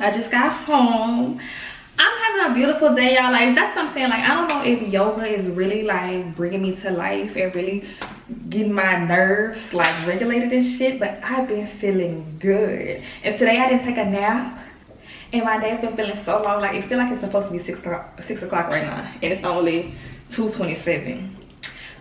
I just got home. I'm having a beautiful day, y'all. Like, that's what I'm saying. Like, I don't know if yoga is really like bringing me to life and really getting my nerves like regulated and shit, but I've been feeling good. And today I didn't take a nap, and my day's been feeling so long. Like, it feels like it's supposed to be 6 o'clock right now, and it's only 2:27.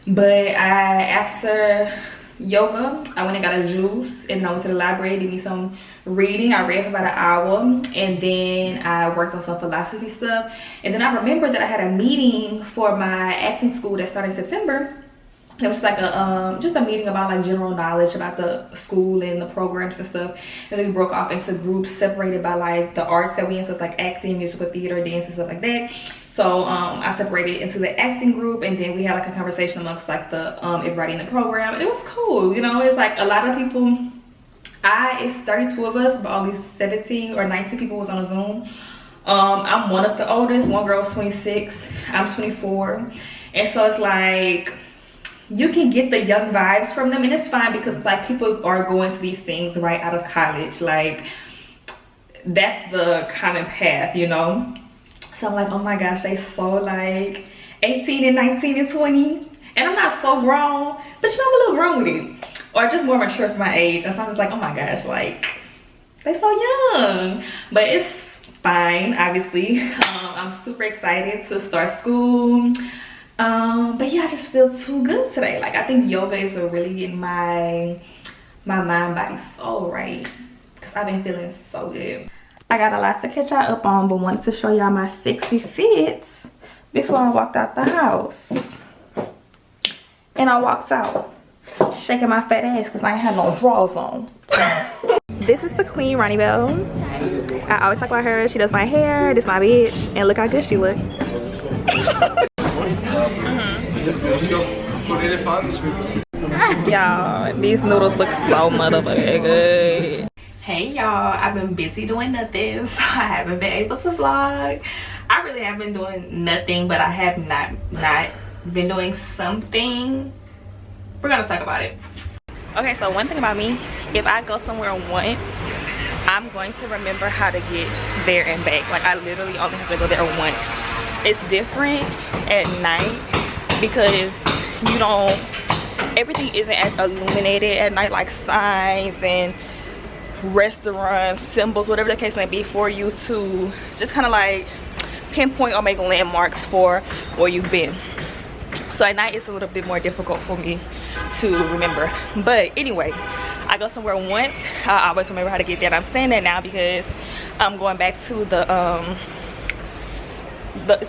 But after yoga, I went and got a juice, and I went to the library, did me some reading. I read for about an hour, and then I worked on some philosophy stuff. And then I remembered that I had a meeting for my acting school that started in September. It was like a just a meeting about like general knowledge about the school and the programs and stuff. And then we broke off into groups separated by like the arts that we in, so it's like acting, musical theater, dance, and stuff like that. So I separated into the acting group, and then we had like a conversation amongst like the everybody in the program, and it was cool. You know, it's like a lot of people. It's 32 of us, but only 17 or 19 people was on a Zoom. I'm one of the oldest. One girl was 26. I'm 24, and so it's like you can get the young vibes from them, and it's fine because it's like people are going to these things right out of college. Like, that's the common path, you know. So I'm like, oh my gosh, they so like 18 and 19 and 20. And I'm not so grown, but you know, I'm a little grown with it. Or just more mature for my age. And so I'm just like, oh my gosh, like, they so young. But it's fine, obviously. I'm super excited to start school. But yeah, I just feel too good today. Like, I think yoga is really getting my mind, body, soul right. Because I've been feeling so good. I got a lot to catch y'all up on, but wanted to show y'all my sexy fits before I walked out the house. And I walked out shaking my fat ass because I ain't had no drawers on. This is the Queen, Ronnie Bell. I always talk about her. She does my hair. This is my bitch. And look how good she look. Y'all, these noodles look so motherfucking good. Hey y'all, I've been busy doing nothing, so I haven't been able to vlog. I really have been doing nothing, but I have not been doing something. We're gonna talk about it. Okay, so one thing about me, if I go somewhere once, I'm going to remember how to get there and back. Like, I literally only have to go there once. It's different at night because you don't, everything isn't as illuminated at night, like signs and restaurants, symbols, whatever the case may be, for you to just kind of like pinpoint or make landmarks for where you've been. So at night it's a little bit more difficult for me to remember. But anyway, I go somewhere once, I always remember how to get there. And I'm saying that now because I'm going back to the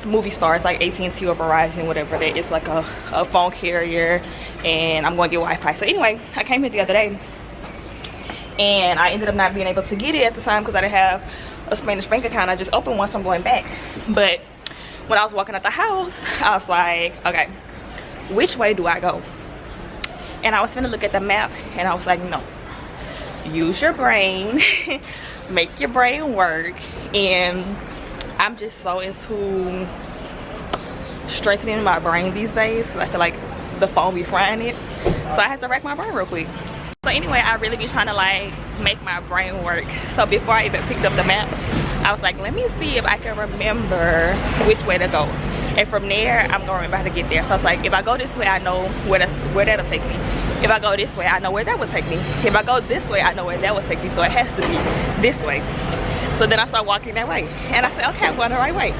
movie stars like AT&T or Verizon, whatever that is, like a phone carrier, and I'm going to get Wi-Fi. So anyway, I came here the other day and I ended up not being able to get it at the time because I didn't have a Spanish bank account. I just opened one, so I'm going back. But when I was walking out the house, I was like, okay, which way do I go? And I was finna look at the map, and I was like, no, use your brain. Make your brain work. And I'm just so into strengthening my brain these days because I feel like the phone be frying it. So I had to rack my brain real quick. So anyway, I really be trying to like make my brain work. So before I even picked up the map, I was like, let me see if I can remember which way to go. And from there, I'm gonna remember how to get there. So I was like, if I go this way, I know where that'll take me. If I go this way, I know where that would take me. If I go this way, I know where that would take me. So it has to be this way. So then I started walking that way. And I said, okay, I'm going the right way.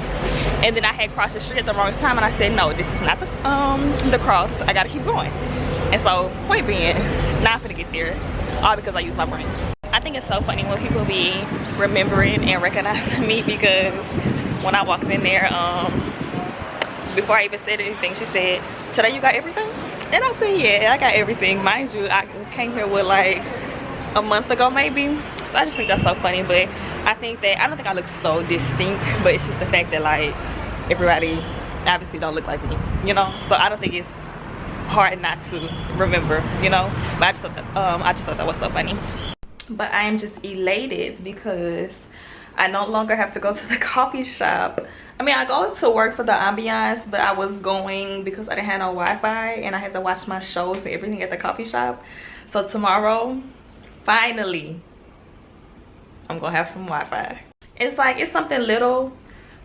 And then I had crossed the street at the wrong time, and I said, no, this is not the cross. I gotta keep going. And so, point being, now I'm gonna get there, all because I use my brain. I think it's so funny when people be remembering and recognizing me, because when I walked in there, before I even said anything, she said, today you got everything? And I said, yeah, I got everything. Mind you, I came here with like a month ago maybe. So I just think that's so funny. But I think that, I don't think I look so distinct, but it's just the fact that like everybody obviously don't look like me, you know? So I don't think it's hard not to remember, you know? But I just thought that was so funny. But I am just elated because I no longer have to go to the coffee shop. I mean, I go to work for the ambiance, but I was going because I didn't have no Wi-Fi and I had to watch my shows and everything at the coffee shop. So tomorrow, finally, I'm gonna have some Wi-Fi. It's like, it's something little,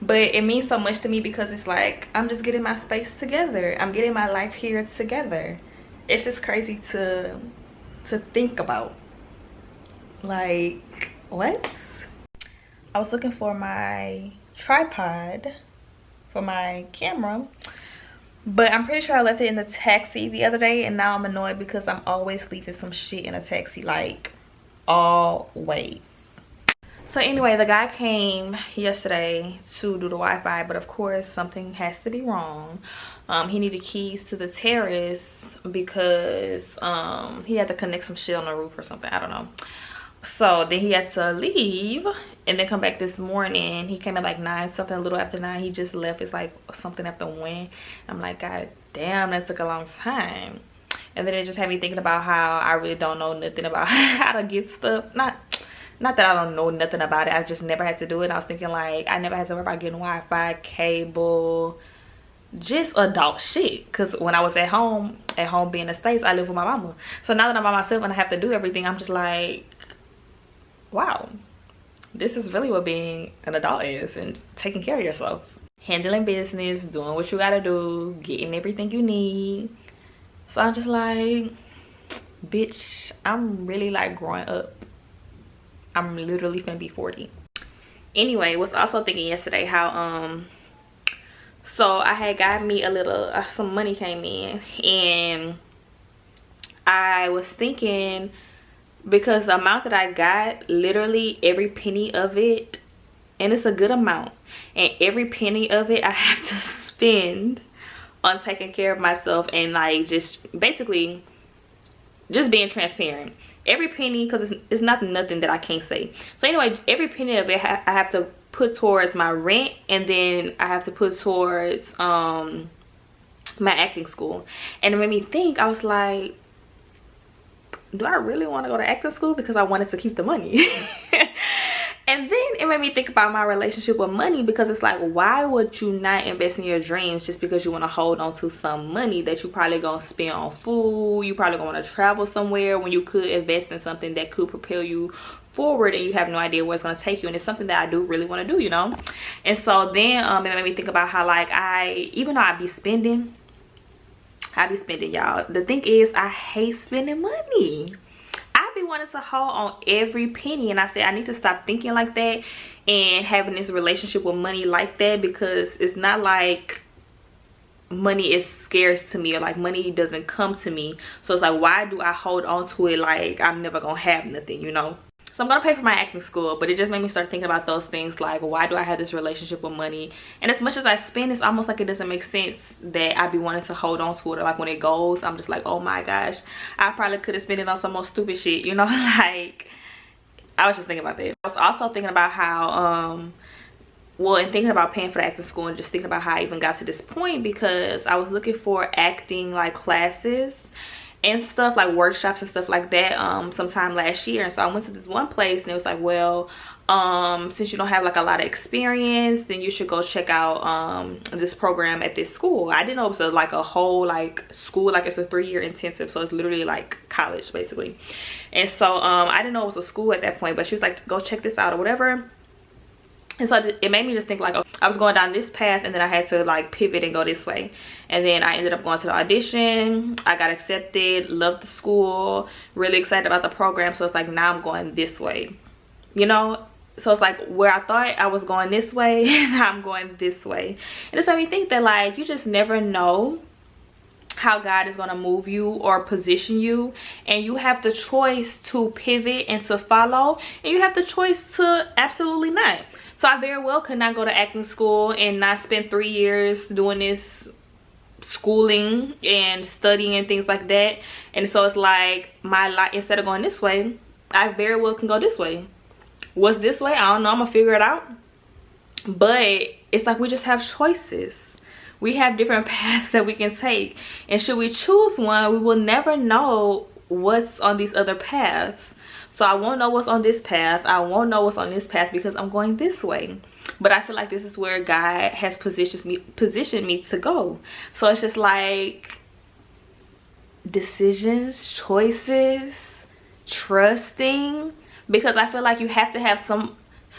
but it means so much to me because it's like I'm just getting my space together. I'm getting my life here together. It's just crazy to think about. Like, what? I was looking for my tripod for my camera, but I'm pretty sure I left it in the taxi the other day, and now I'm annoyed because I'm always leaving some shit in a taxi, like always. So anyway, the guy came yesterday to do the Wi-Fi, but of course something has to be wrong. He needed keys to the terrace because he had to connect some shit on the roof or something, I don't know. So then he had to leave and then come back this morning. He came at like 9 something, a little after 9. He just left. It's like something after 1. I'm like, god damn, that took a long time. And then it just had me thinking about how I really don't know nothing about how to get stuff. Not that I don't know nothing about it, I just never had to do it. And I was thinking like I never had to worry about getting Wi-Fi, cable, just adult shit. Because when I was at home being in the States, I live with my mama. So now that I'm by myself and I have to do everything, I'm just like, wow, this is really what being an adult is, and taking care of yourself. Handling business, doing what you gotta do, getting everything you need. So I'm just like, bitch, I'm really like growing up. I'm literally finna be 40. Anyway, was also thinking yesterday how so I had got me a little some money came in, and I was thinking, because the amount that I got, literally every penny of it, and it's a good amount, and every penny of it I have to spend on taking care of myself and like just basically just being transparent. Every penny, because it's not nothing that I can't say. So anyway, every penny of it I have to put towards my rent, and then I have to put towards my acting school. And it made me think, I was like, do I really want to go to acting school? Because I wanted to keep the money. And then it made me think about my relationship with money, because it's like, why would you not invest in your dreams just because you want to hold on to some money that you probably gonna spend on food? You probably gonna want to travel somewhere, when you could invest in something that could propel you forward, and you have no idea where it's going to take you. And it's something that I do really want to do, you know. And so then it made me think about how, like, even though I be spending, y'all, the thing is, I hate spending money. I be wanting to hold on every penny, and I said I need to stop thinking like that and having this relationship with money like that, because it's not like money is scarce to me, or like money doesn't come to me. So it's like, why do I hold on to it like I'm never gonna have nothing, you know? So I'm gonna pay for my acting school, but it just made me start thinking about those things, like, why do I have this relationship with money? And as much as I spend, it's almost like it doesn't make sense that I be wanting to hold on to it, or like when it goes, I'm just like, oh my gosh, I probably could have spent it on some more stupid shit, you know. Like, I was just thinking about that. I was also thinking about how well, and thinking about paying for the acting school, and just thinking about how I even got to this point, because I was looking for acting like classes and stuff, like workshops and stuff like that sometime last year. And so I went to this one place, and it was like, well, since you don't have like a lot of experience, then you should go check out this program at this school. I didn't know it was like a whole like school, like it's a 3-year intensive, so it's literally like college basically. And so I didn't know it was a school at that point, but she was like, go check this out or whatever. And so it made me just think like, oh, I was going down this path, and then I had to like pivot and go this way. And then I ended up going to the audition. I got accepted, loved the school, really excited about the program. So it's like, now I'm going this way, you know? So it's like, where I thought I was going this way, now I'm going this way. And it's made me think that like, you just never know how God is going to move you or position you, and you have the choice to pivot and to follow, and you have the choice to absolutely not. So I very well could not go to acting school and not spend 3 years doing this schooling and studying and things like that. And so it's like, my life, instead of going this way, I very well can go this way. What's this way? I don't know. I'm gonna figure it out. But it's like, we just have choices. We have different paths that we can take, and should we choose one, we will never know what's on these other paths. So I won't know what's on this path, I won't know what's on this path, because I'm going this way. But I feel like this is where God has positioned me to go. So it's just like, decisions, choices, trusting, because I feel like you have to have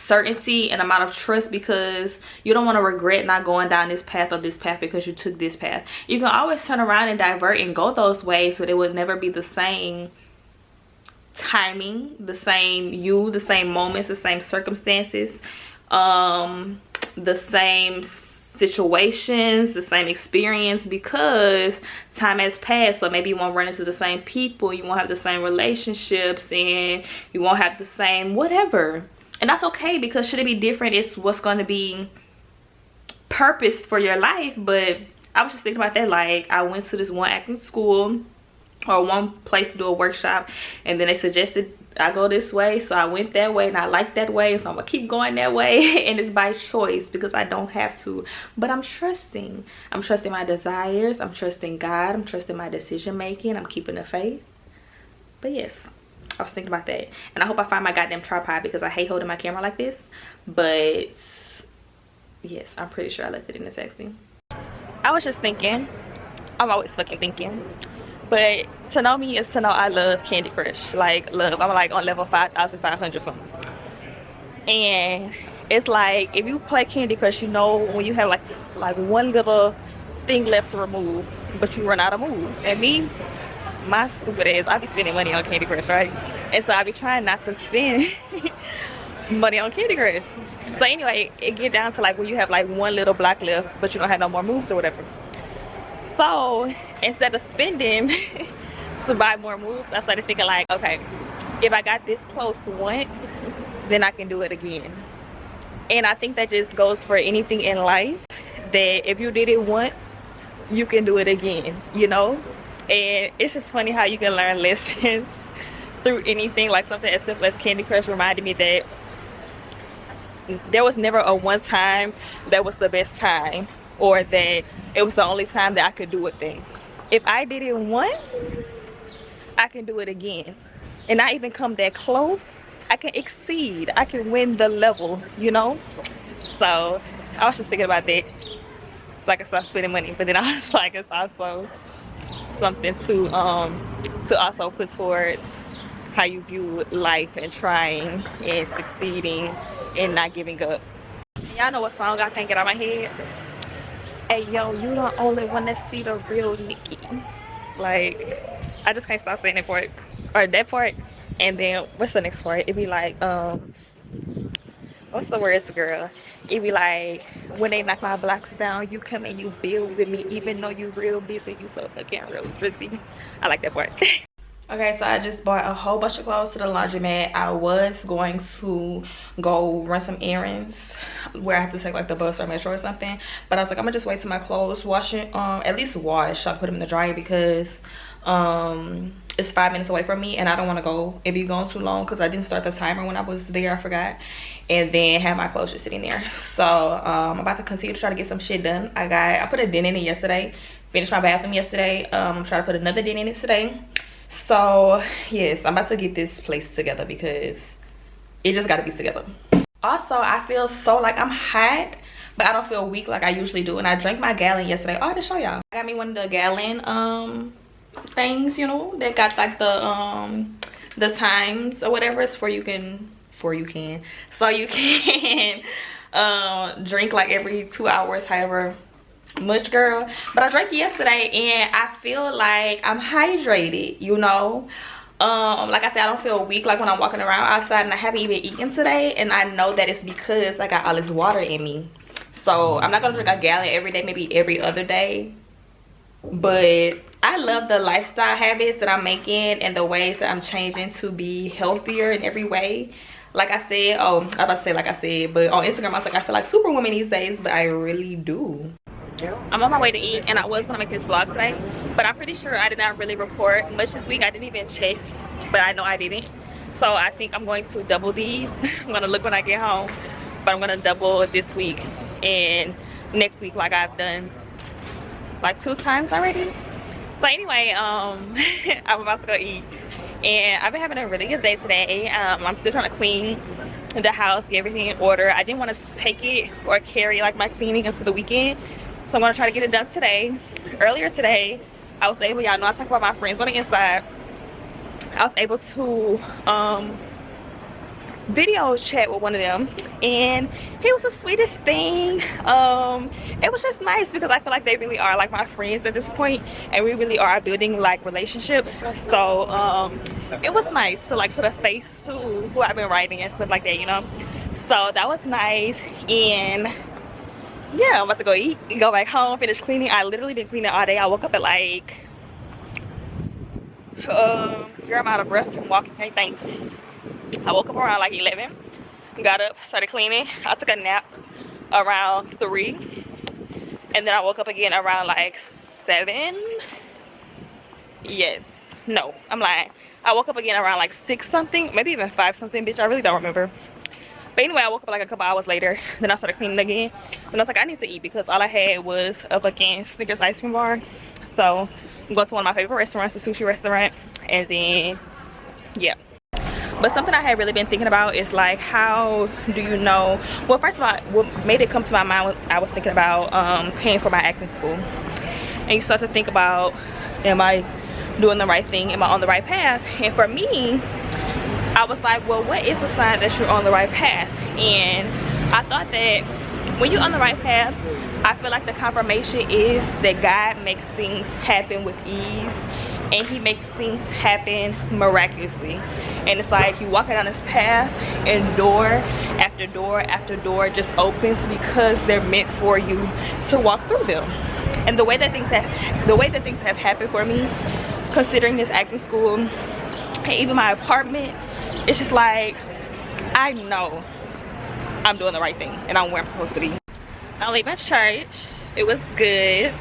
certainty and amount of trust, because you don't want to regret not going down this path or this path because you took this path. You can always turn around and divert and go those ways, but it would never be the same timing, the same you, the same moments, the same circumstances, the same situations, the same experience, because time has passed. So maybe you won't run into the same people, you won't have the same relationships, and you won't have the same whatever. And that's okay, because should it be different, it's what's going to be purpose for your life. But I was just thinking about that, like I went to this one acting school or one place to do a workshop, and then they suggested I go this way, so I went that way and I like that way, so I'm gonna keep going that way. And it's by choice, because I don't have to, but I'm trusting my desires, I'm trusting God, I'm trusting my decision making, I'm keeping the faith. But yes, I was thinking about that, and I hope I find my goddamn tripod, because I hate holding my camera like this. But yes, I'm pretty sure I left it in the taxi. I was just thinking, I'm always fucking thinking, but to know me is to know I love Candy Crush. Like, love. I'm like on level 5,500 something. And it's like, if you play Candy Crush, you know when you have like one little thing left to remove, but you run out of moves. And me, my stupid ass, I be spending money on Candy Crush, right? And so I be trying not to spend money on Candy Crush. So anyway, it get down to like when you have like one little block left, but you don't have no more moves or whatever. So instead of spending to buy more moves, I started thinking like, okay, if I got this close once, then I can do it again. And I think that just goes for anything in life, that if you did it once, you can do it again, you know? And it's just funny how you can learn lessons through anything. Like something as simple as Candy Crush reminded me that there was never a one time that was the best time, or that it was the only time that I could do a thing. If I did it once, I can do it again. And not even come that close, I can exceed, I can win the level, you know? So I was just thinking about that, so I can start spending money. But then I was like, it's also something to also put towards how you view life and trying and succeeding and not giving up. Y'all know what song I can't get out of my head? Hey yo, you the only one that see the real Nikki. Like, I just can't stop saying it for it, or that part. And then what's the next part? It'd be like, what's the words, girl? It'd be like, when they knock my blocks down, you come and you build with me, even though you real busy, you so fucking real busy. I like that part. Okay, so I just bought a whole bunch of clothes to the laundromat. I was going to go run some errands where I have to take like the bus or metro or something, but I was like, I'm gonna just wait till my clothes washing, at least wash. I'll put them in the dryer, because it's 5 minutes away from me, and I don't want to go if you're going too long, because I didn't start the timer when I was there, I forgot, and then have my clothes just sitting there. So I'm about to continue to try to get some shit done. I put a dent in it yesterday, finished my bathroom yesterday. I'm trying to put another dent in it today. So yes, I'm about to get this place together, because it just got to be together. Also, I feel so like I'm hot, but I don't feel weak like I usually do. And I drank my gallon yesterday. Oh, to show y'all, I got me one of the gallon things, you know, that got like the times or whatever. It's so you can drink like every 2 hours, however much, girl. But I drank it yesterday, and I feel like I'm hydrated, you know. Like I said, I don't feel weak like when I'm walking around outside, and I haven't even eaten today, and I know that it's because I got all this water in me. So I'm not gonna drink a gallon every day, maybe every other day. But I love the lifestyle habits that I'm making and the ways that I'm changing to be healthier in every way. Like I said, I was about to say like I said, but on Instagram I was like, I feel like superwoman these days, but I really do. I'm on my way to eat, and I was gonna make this vlog today, but I'm pretty sure I did not really record much this week. I didn't even check, but I know I didn't. So I think I'm going to double these. I'm gonna look when I get home, but I'm gonna double this week and next week, like I've done like 2 times already. So anyway, I'm about to go eat, and I've been having a really good day today. I'm still trying to clean the house, get everything in order. I didn't want to take it or carry like my cleaning into the weekend, so I'm gonna try to get it done today. Earlier today, I was able, y'all know I talk about my friends on the inside, I was able to video chat with one of them, and he was the sweetest thing. It was just nice because I feel like they really are like my friends at this point, and we really are building like relationships. So it was nice to like put a face to who I've been writing and stuff like that, you know. So that was nice. And yeah, I'm about to go eat, go back home, finish cleaning. I literally been cleaning all day. I woke up at like girl, I'm out of breath from walking. Can't think. I woke up around like 11, got up, started cleaning. I took a nap around 3, and then I woke up again around like 7. Yes, no, I'm lying. I woke up again around like 6 something, maybe even 5 something, bitch. I really don't remember. But anyway, I woke up like a couple hours later. Then I started cleaning again, and I was like, I need to eat because all I had was a fucking Snickers ice cream bar. So I'm going to one of my favorite restaurants, the sushi restaurant, and then yeah. But something I had really been thinking about is like, how do you know, well, first of all, what made it come to my mind was I was thinking about paying for my acting school. And you start to think about, am I doing the right thing, am I on the right path? And for me, I was like, well, what is the sign that you're on the right path? And I thought that when you're on the right path, I feel like the confirmation is that God makes things happen with ease, and he makes things happen miraculously. And it's like you walking down this path and door after door after door just opens because they're meant for you to walk through them. And the way that things have happened for me, considering this acting school and even my apartment, it's just like I know I'm doing the right thing and I'm where I'm supposed to be. I leaving church. It was good.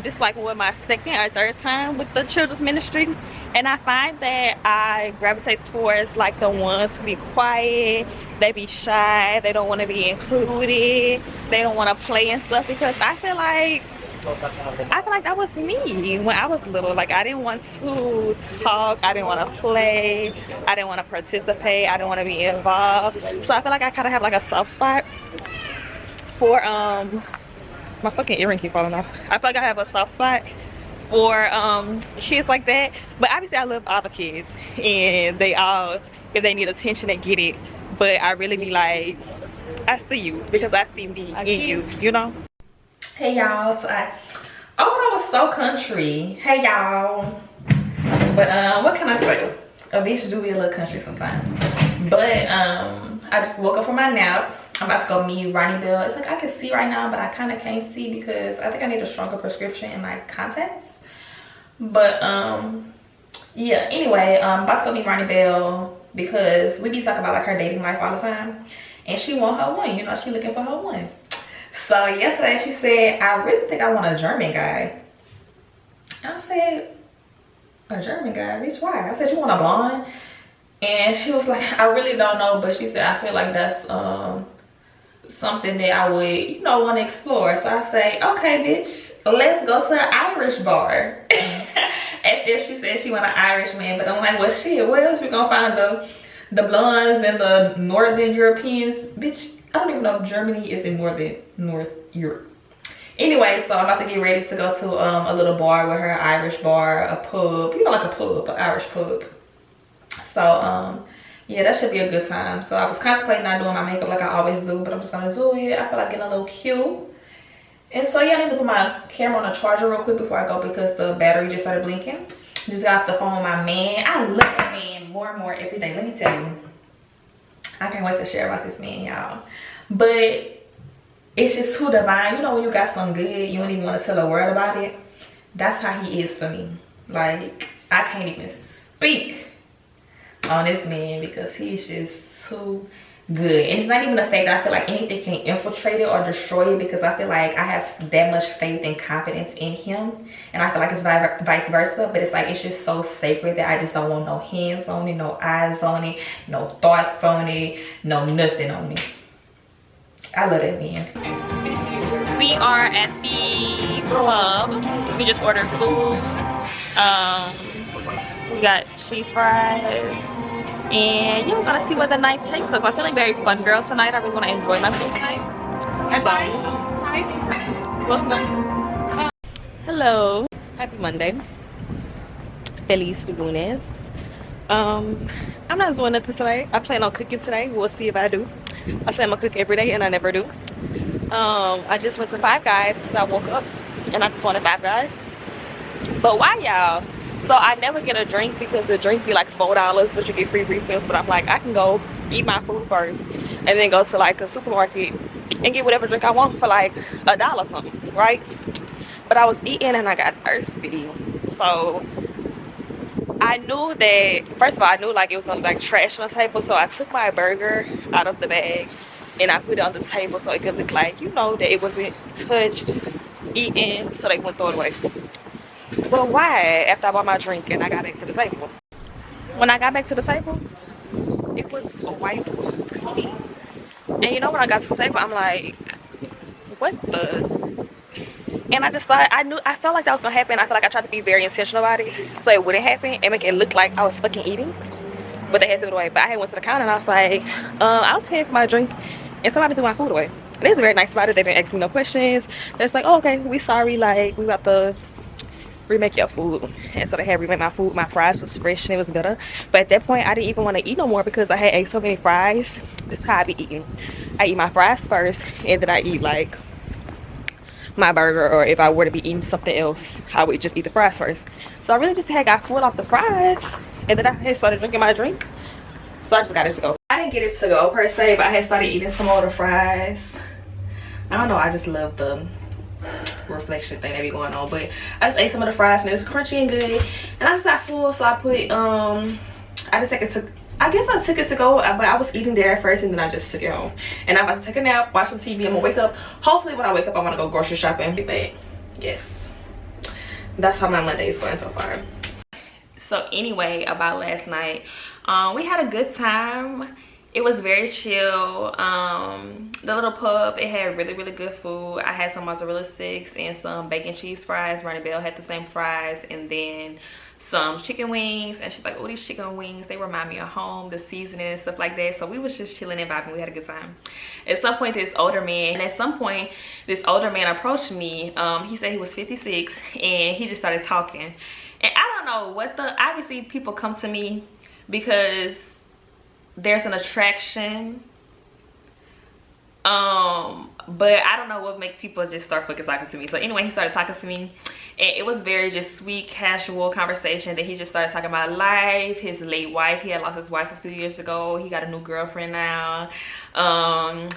This like what, my second or third time with the children's ministry, and I find that I gravitate towards like the ones who be quiet, they be shy, they don't want to be included, they don't want to play and stuff, because I feel like that was me when I was little. Like, I didn't want to talk, I didn't want to play, I didn't want to participate, I didn't want to be involved. So I feel like I kind of have like a soft spot for my fucking earring keep falling off. I feel like I have a soft spot for kids like that. But obviously I love all the kids, and they all, if they need attention, they get it. But I really be like, I see you because I see me in you, you know. Hey y'all, so that was so country. Hey y'all. But what can I say? A bitch do be a little country sometimes. But I just woke up from my nap. I'm about to go meet Ronnie Bell. It's like I can see right now, but I kind of can't see because I think I need a stronger prescription in my contacts. But yeah, anyway, I'm about to go meet Ronnie Bell because we be talking about like her dating life all the time, and she want her one, you know, she looking for her one. So yesterday she said, I really think I want a German guy. I said, a German guy, bitch, why? I said, you want a blonde? And she was like, I really don't know, but she said, I feel like that's something that I would, you know, want to explore. So I say, okay, bitch, let's go to an Irish bar. As if she said she want an Irish man, but I'm like, well, shit, where else we gonna find the blondes and the Northern Europeans? Bitch, I don't even know if Germany is in North Europe. Anyway, so I'm about to get ready to go to a little bar with her, Irish bar, a pub, you know, like a pub, an Irish pub. So yeah, that should be a good time. So I was contemplating not doing my makeup like I always do, but I'm just gonna do it. I feel like getting a little cute. And so yeah, I need to put my camera on a charger real quick before I go because the battery just started blinking. Just got off the phone with my man. I love that man more and more every day. Let me tell you, I can't wait to share about this man, y'all. But it's just too divine. You know, when you got something good, you don't even want to tell the world about it. That's how he is for me. Like, I can't even speak on this man because he's just too good. And it's not even the fact that I feel like anything can infiltrate it or destroy it, because I feel like I have that much faith and confidence in him, and I feel like it's vice versa. But it's like, it's just so sacred that I just don't want no hands on it, no eyes on it, no thoughts on it, no nothing on it. I love that man. We are at the club. We just ordered food. We got cheese fries. And yeah, we're gonna see where the night takes us. I'm feeling very fun girl tonight. I really want to enjoy myself tonight. So, hello, happy Monday. Feliz lunes. I'm not doing nothing today. I plan on cooking today. We'll see if I do. I say I'm gonna cook every day and I never do. I just went to Five Guys because I woke up and I just wanted Five Guys. But why, y'all? So I never get a drink because the drink be like $4, but you get free refills. But I'm like, I can go eat my food first and then go to like a supermarket and get whatever drink I want for like $1 something, right? But I was eating and I got thirsty. So I knew that, first of all, I knew like it was gonna be like trash on the table. So I took my burger out of the bag and I put it on the table so it could look like, you know, that it wasn't touched, eaten, so they wouldn't throw it away. But why, after I bought my drink and I got back to the table? When I got back to the table, it was white clean. And you know, when I got to the table, I'm like, what the? And I just thought, I felt like that was gonna happen. I feel like I tried to be very intentional about it so it wouldn't happen and make it look like I was fucking eating. But they had to throw it away. But I had went to the counter and I was like, I was paying for my drink and somebody threw my food away. They was very nice about it. They didn't ask me no questions. They're just like, oh, okay, we sorry, like we about to remake your food. And so they had remade my food. My fries was fresh and it was better. But at that point I didn't even want to eat no more because I had ate so many fries. This is how I be eating. I eat my fries first and then I eat like my burger, or if I were to be eating something else I would just eat the fries first. So I really just had got full off the fries and then I had started drinking my drink. So I just got it to go. I didn't get it to go per se, but I had started eating some more of the fries. I don't know, I just love the reflection thing that be going on, but I just ate some of the fries and it was crunchy and good and I just got full. So I put I just take it to, I guess I took it to go, but I was eating there at first and then I just took it home. And I'm about to take a nap, watch some TV. I'm gonna wake up. Hopefully when I wake up I want to go grocery shopping. But yes, that's how my Monday is going so far. So anyway, about last night, we had a good time. It was very chill. The little pub, it had really good food. I had some mozzarella sticks and some bacon cheese fries. Bernie Bell had the same fries, and then some chicken wings. And she's like, oh, these chicken wings, they remind me of home, the seasoning and stuff like that. So we was just chilling and vibing. We had a good time. At some point, this older man approached me. He said he was 56 and he just started talking. And I don't know what obviously people come to me because there's an attraction, but I don't know what make people just start fucking talking to me. So anyway, he started talking to me and it was very just sweet, casual conversation. That he just started talking about life, his late wife. He had lost his wife a few years ago. He got a new girlfriend now.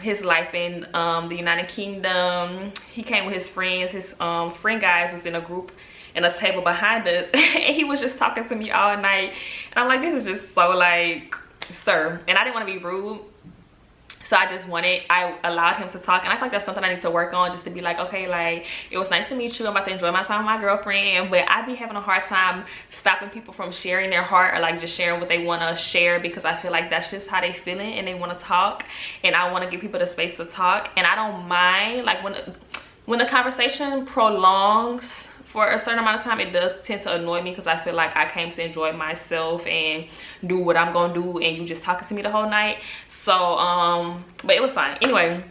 His life in the United Kingdom. He came with his friends. His friend guys was in a group in a table behind us and he was just talking to me all night and I'm like, this is just so like, sir. And I didn't want to be rude, so I allowed him to talk. And I feel like that's something I need to work on, just to be like, okay, like, it was nice to meet you, I'm about to enjoy my time with my girlfriend. But I be having a hard time stopping people from sharing their heart, or like just sharing what they want to share, because I feel like that's just how they feeling and they want to talk, and I want to give people the space to talk. And I don't mind like when the conversation prolongs for a certain amount of time. It does tend to annoy me because I feel like I came to enjoy myself and do what I'm gonna do, and you just talking to me the whole night. So but it was fine. Anyway,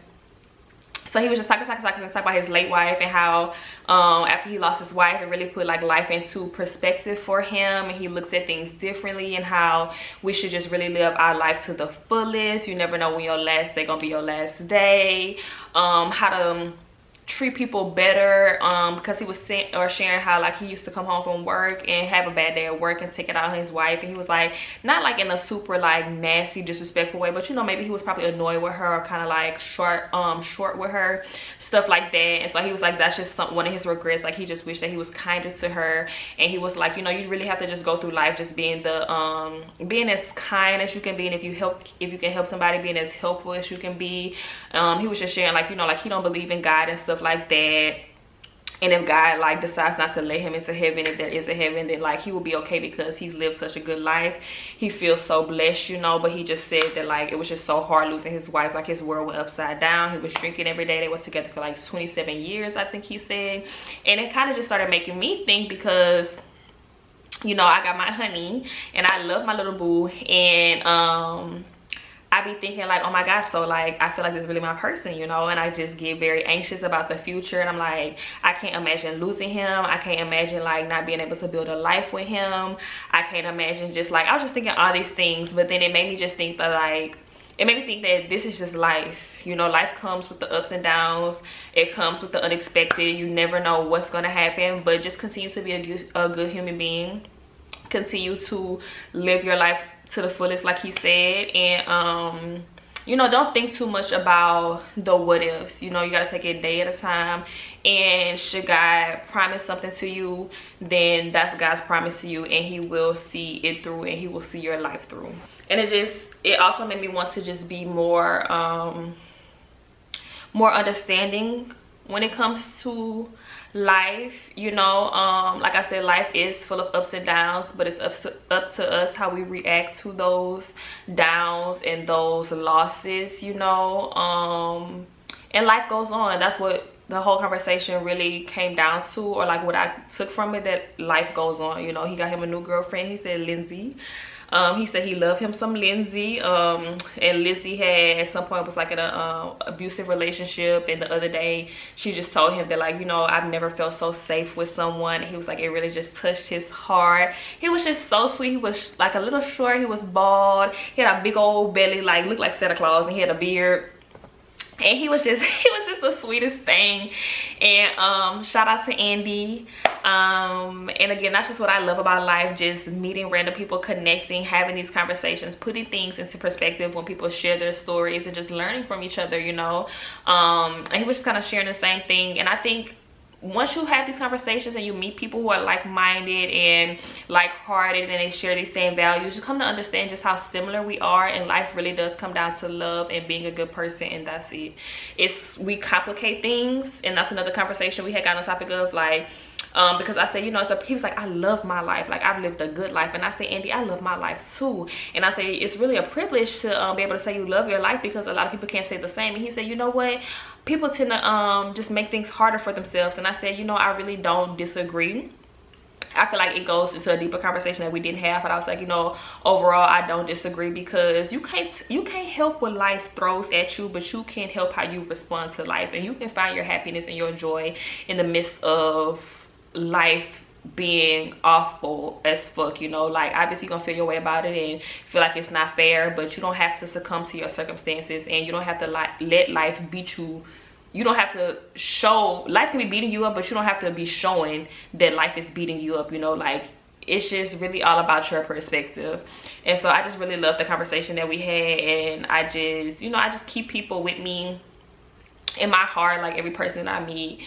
so he was just talking about his late wife and how after he lost his wife, it really put like life into perspective for him, and he looks at things differently, and how we should just really live our life to the fullest. You never know when your last day gonna be your last day. How to treat people better, because he was sharing how like he used to come home from work and have a bad day at work and take it out on his wife, and he was like, not like in a super like nasty, disrespectful way, but you know, maybe he was probably annoyed with her, or kind of like short with her, stuff like that. And so he was like, that's just one of his regrets. Like, he just wished that he was kinder to her. And he was like, you know, you really have to just go through life just being the being as kind as you can be, and if you can help somebody, being as helpful as you can be. He was just sharing like, you know, like he don't believe in God and stuff like that, and if God like decides not to let him into heaven, if there is a heaven, then like he will be okay because he's lived such a good life. He feels so blessed, you know. But he just said that like it was just so hard losing his wife. Like, his world went upside down. He was drinking every day. They was together for like 27 years, I think he said. And it kind of just started making me think, because you know, I got my honey and I love my little boo, and I be thinking like, oh my gosh, so like I feel like this is really my person, you know, and I just get very anxious about the future, and I'm like, I can't imagine losing him. I can't imagine like not being able to build a life with him. I can't imagine just like, I was just thinking all these things, but then it made me just think that like, it made me think that this is just life. You know, life comes with the ups and downs. It comes with the unexpected. You never know what's gonna happen, but just continue to be a good human being. Continue to live your life to the fullest, like he said, and you know, don't think too much about the what ifs. You know, you got to take it a day at a time, and should God promise something to you, then that's God's promise to you, and he will see it through, and he will see your life through. And it also made me want to just be more understanding when it comes to life, you know. Like I said, life is full of ups and downs, but it's up to us how we react to those downs and those losses, you know. And life goes on. That's what the whole conversation really came down to, or like what I took from it, that life goes on. You know, he got him a new girlfriend. He said Lindsay. He said he loved him some Lindsay, and Lindsay had at some point was like in an abusive relationship, and the other day she just told him that like, you know, I've never felt so safe with someone. He was like, it really just touched his heart. He was just so sweet. He was like a little short, he was bald, he had a big old belly, like looked like Santa Claus, and he had a beard. And he was just the sweetest thing. And shout out to Andy. And again, that's just what I love about life, just meeting random people, connecting, having these conversations, putting things into perspective when people share their stories, and just learning from each other, you know. And he was just kind of sharing the same thing. And I think once you have these conversations and you meet people who are like-minded and like-hearted, and they share these same values, you come to understand just how similar we are, and life really does come down to love and being a good person, and that's it. We complicate things, and that's another conversation we had got on the topic of, like, because I said, you know, he was like, I love my life, like I've lived a good life. And I said, Andy, I love my life too. And I say, it's really a privilege to be able to say you love your life, because a lot of people can't say the same. And he said, you know what, people tend to just make things harder for themselves. And I said, you know, I really don't disagree. I feel like it goes into a deeper conversation that we didn't have, but I was like, you know, overall I don't disagree, because you can't help what life throws at you, but you can help how you respond to life, and you can find your happiness and your joy in the midst of life being awful as fuck, you know. Like, obviously you're gonna feel your way about it and feel like it's not fair, but you don't have to succumb to your circumstances, and you don't have to let life beat you. You don't have to show, life can be beating you up, but you don't have to be showing that life is beating you up, you know. Like, it's just really all about your perspective. And so I just really love the conversation that we had, and I just, you know, I just keep people with me in my heart, like every person that I meet,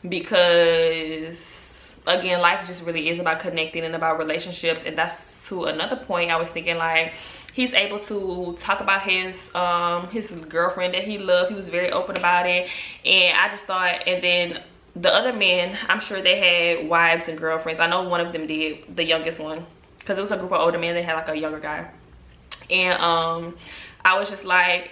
because again, life just really is about connecting and about relationships. And that's to another point I was thinking, like, he's able to talk about his girlfriend that he loved. He was very open about it. And I just thought, and then the other men, I'm sure they had wives and girlfriends. I know one of them did, the youngest one, because it was a group of older men. They had like a younger guy. And I was just like,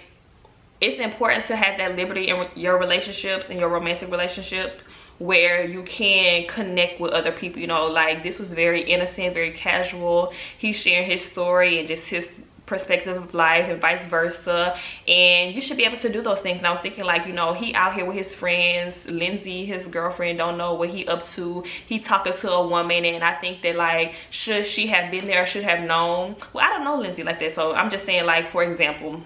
it's important to have that liberty in your relationships, in your romantic relationship, where you can connect with other people, you know. Like, this was very innocent, very casual. He's sharing his story and just his perspective of life, and vice versa, and you should be able to do those things. And I was thinking, like, you know, he out here with his friends. Lindsay, his girlfriend, don't know what he up to. He talking to a woman, and I think that, like, should she have been there, should have known. Well, I don't know Lindsay like that, so I'm just saying, like, for example,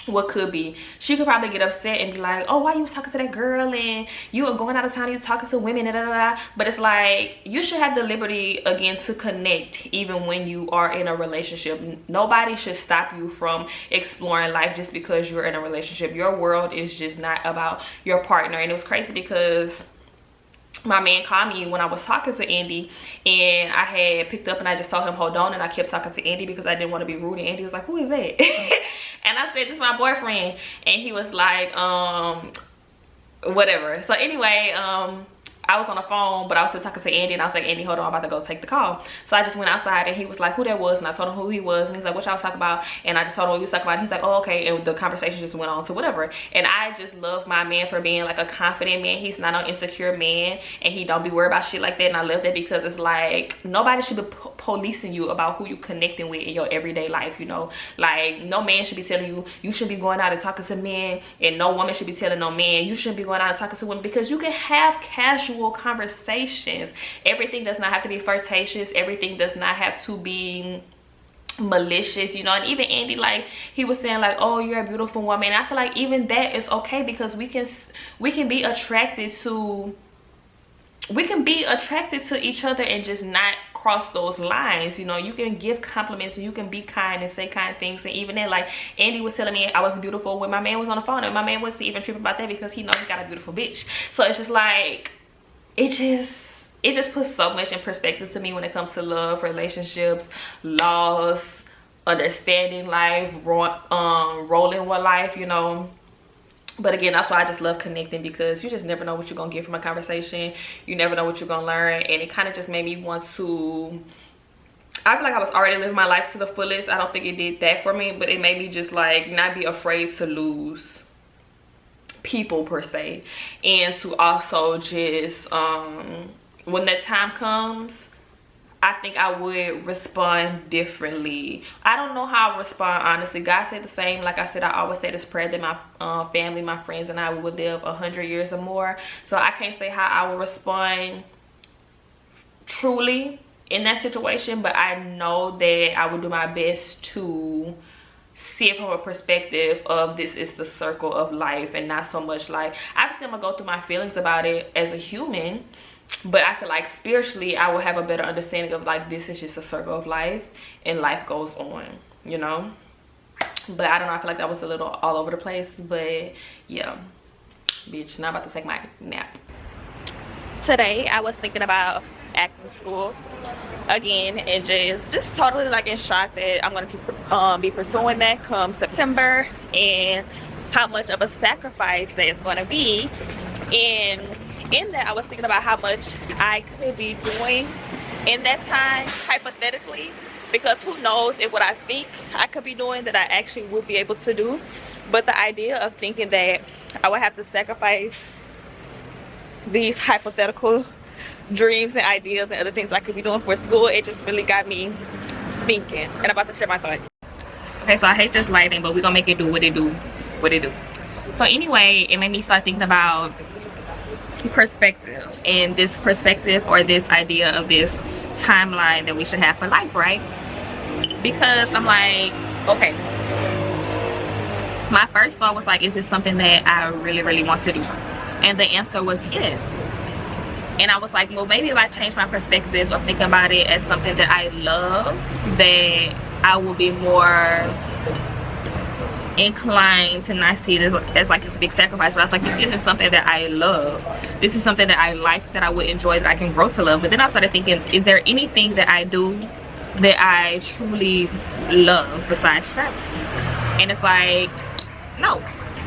what could be, she could probably get upset and be like, oh, why you was talking to that girl, and you were going out of town, you talking to women, and da, da, da. But it's like, you should have the liberty again to connect even when you are in a relationship. Nobody should stop you from exploring life just because you're in a relationship. Your world is just not about your partner. And it was crazy because my man called me when I was talking to Andy, and I had picked up and I just told him hold on, and I kept talking to Andy because I didn't want to be rude. And Andy was like, who is that? And I said, this is my boyfriend. And he was like, whatever. So anyway, I was on the phone, but I was still talking to Andy, and I was like, Andy, hold on, I'm about to go take the call. So I just went outside, and he was like, who that was? And I told him who he was, and he's like, what y'all was talking about? And I just told him what we was talking about. And he's like, oh, okay. And the conversation just went on to whatever. And I just love my man for being like a confident man. He's not an insecure man, and he don't be worried about shit like that. And I love that, because it's like nobody should be policing you about who you connecting with in your everyday life, you know. Like, no man should be telling you you should be going out and talking to men, and no woman should be telling no man you shouldn't be going out and talking to women, because you can have casual conversations. Everything does not have to be flirtatious. Everything does not have to be malicious, you know. And even Andy, like, he was saying like, oh, you're a beautiful woman. And I feel like even that is okay, because we can be attracted to each other and just not cross those lines, you know. You can give compliments, and you can be kind and say kind things. And even then, like, Andy was telling me I was beautiful when my man was on the phone, and my man wasn't even tripping about that, because he knows he got a beautiful bitch. So it's just like, it just puts so much in perspective to me when it comes to love, relationships, loss, understanding life, rolling with life, you know. But again, that's why I just love connecting, because you just never know what you're gonna get from a conversation. You never know what you're gonna learn. And it kind of just made me want to, I feel like I was already living my life to the fullest. I don't think it did that for me, but it made me just like not be afraid to lose people per se, and to also just when that time comes, I think I would respond differently. I don't know how I respond, honestly. God said the same. Like I said, I always say this prayer that my family, my friends, and I, we would live 100 years or more. So I can't say how I would respond truly in that situation, but I know that I would do my best to see it from a perspective of this is the circle of life, and not so much like, obviously I'm gonna go through my feelings about it as a human, but I feel like spiritually I will have a better understanding of like, this is just a circle of life, and life goes on, you know. But I don't know, I feel like that was a little all over the place. But yeah, bitch, now I'm about to take my nap. Today I was thinking about acting school again, and just totally like in shock that I'm gonna be pursuing that come September, and how much of a sacrifice that it's gonna be. And in that, I was thinking about how much I could be doing in that time, hypothetically, because who knows if what I think I could be doing that I actually would be able to do. But the idea of thinking that I would have to sacrifice these hypothetical dreams and ideas and other things I could be doing for school, it just really got me thinking. And I'm about to share my thoughts. Okay, so I hate this lighting, but we're gonna make it do what it do. So anyway, it made me start thinking about perspective, and this perspective, or this idea of this timeline that we should have for life, right? Because I'm like, okay, my first thought was like, is this something that I really want to do? And the answer was yes. And I was like, well, maybe if I change my perspective of thinking about it as something that I love, that I will be more inclined to not see it as like this big sacrifice. But I was like, this isn't something that I love. This is something that I like, that I would enjoy, that I can grow to love. But then I started thinking, is there anything that I do that I truly love besides travel? And it's like, no.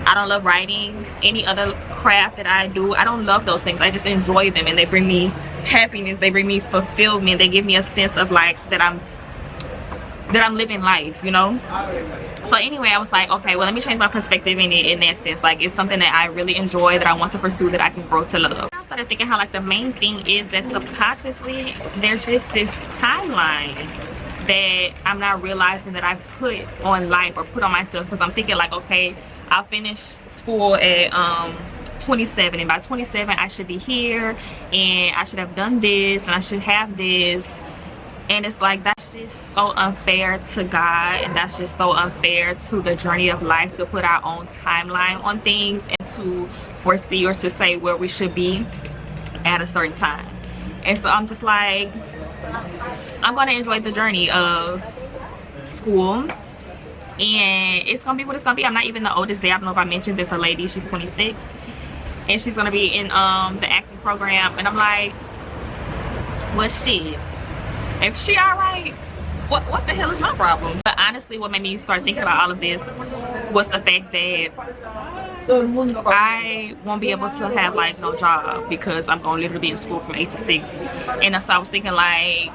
I don't love writing. Any other craft that I do, I don't love those things. I just enjoy them, and they bring me happiness, they bring me fulfillment, they give me a sense of like that I'm living life, you know. So anyway, I was like, okay, well, let me change my perspective in that sense. Like, it's something that I really enjoy, that I want to pursue, that I can grow to love. I started thinking how like the main thing is that subconsciously there's just this timeline that I'm not realizing that I've put on life, or put on myself, because I'm thinking like, okay, I'll finish school at 27, and by 27 I should be here, and I should have done this, and I should have this. And it's like, that's just so unfair to God, and that's just so unfair to the journey of life, to put our own timeline on things and to foresee or to say where we should be at a certain time. And so I'm just like, I'm going to enjoy the journey of school, and it's gonna be what it's gonna be. I'm not even the oldest there. I don't know if I mentioned this, a lady, she's 26, and she's gonna be in the acting program. And I'm like, well, shit, if she all right, what the hell is my problem? But honestly, what made me start thinking about all of this was the fact that I won't be able to have like no job because I'm gonna literally be in school from 8 to 6. And so I was thinking like,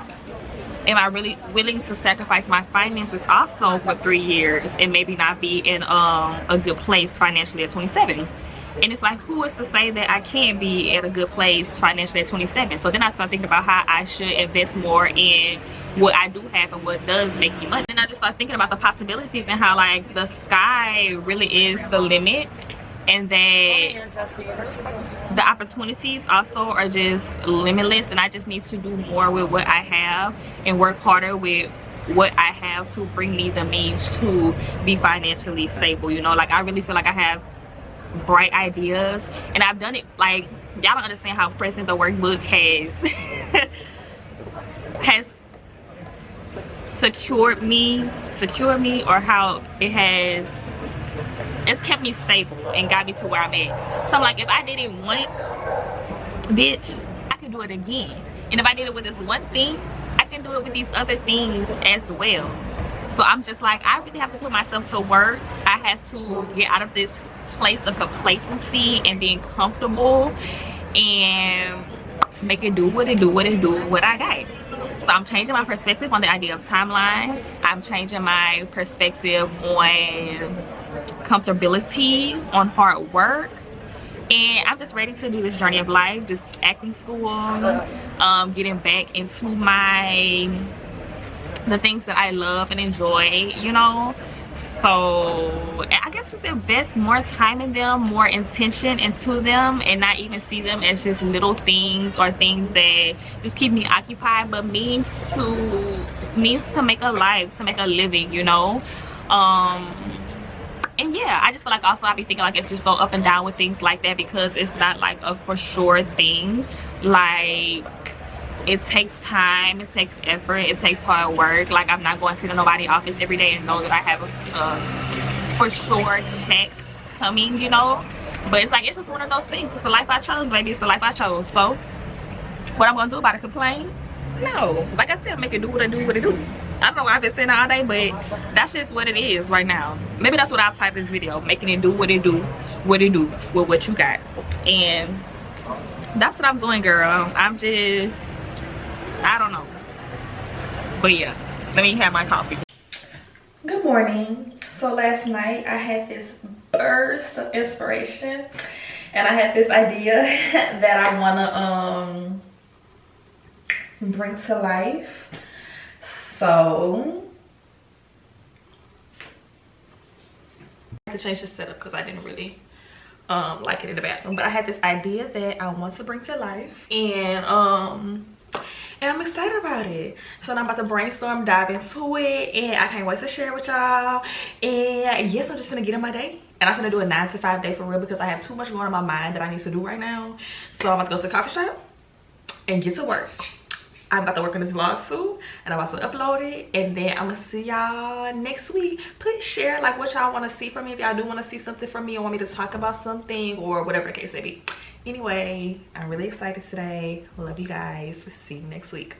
am I really willing to sacrifice my finances also for 3 years and maybe not be in a good place financially at 27? And it's like, who is to say that I can't be at a good place financially at 27? So then I start thinking about how I should invest more in what I do have and what does make me money. And I just start thinking about the possibilities and how like the sky really is the limit, and that the opportunities also are just limitless, and I just need to do more with what I have and work harder with what I have to bring me the means to be financially stable. You know, like I really feel like I have bright ideas, and I've done it. Like, y'all don't understand how present the workbook has has secured me, or how it's kept me stable and got me to where I'm at. So I'm like, if I did it once, bitch, I can do it again. And if I did it with this one thing, I can do it with these other things as well. So I'm just like, I really have to put myself to work. I have to get out of this place of complacency and being comfortable and make it do what it do what I got. So I'm changing my perspective on the idea of timelines. I'm changing my perspective on comfortability, on hard work, and I'm just ready to do this journey of life, this acting school, getting back into the things that I love and enjoy, you know. So I guess just invest more time in them, more intention into them, and not even see them as just little things or things that just keep me occupied, but means to make a life, to make a living, you know. And yeah, I just feel like also I be thinking like it's just so up and down with things like that, because it's not like a for sure thing. Like, it takes time, it takes effort, it takes hard work. Like, I'm not going to sit in nobody's office every day and know that I have a for sure check coming, you know. But it's like, it's just one of those things. It's the life I chose, baby. It's the life I chose. So what I'm gonna do about it? Complain? No. Like I said, make it do what it do. I don't know why I've been saying all day, but that's just what it is right now. Maybe that's what I'll type this video, making it do what it do with what you got. And that's what I'm doing, girl. I'm just, I don't know. But yeah, let me have my coffee. Good morning. So last night I had this burst of inspiration, and I had this idea that I want to bring to life. So I had to change the setup because I didn't really like it in the bathroom. But I had this idea that I want to bring to life, and I'm excited about it. So now I'm about to brainstorm, dive into it, and I can't wait to share it with y'all. And yes, I'm just gonna get in my day, and I'm gonna do a 9 to 5 day for real, because I have too much going on in my mind that I need to do right now. So I'm about to go to the coffee shop and get to work. I'm about to work on this vlog too, and I'm about to upload it, and then I'm gonna see y'all next week. Please share like what y'all want to see from me, if y'all do want to see something from me or want me to talk about something or whatever the case may be. Anyway, I'm really excited today. Love you guys. See you next week.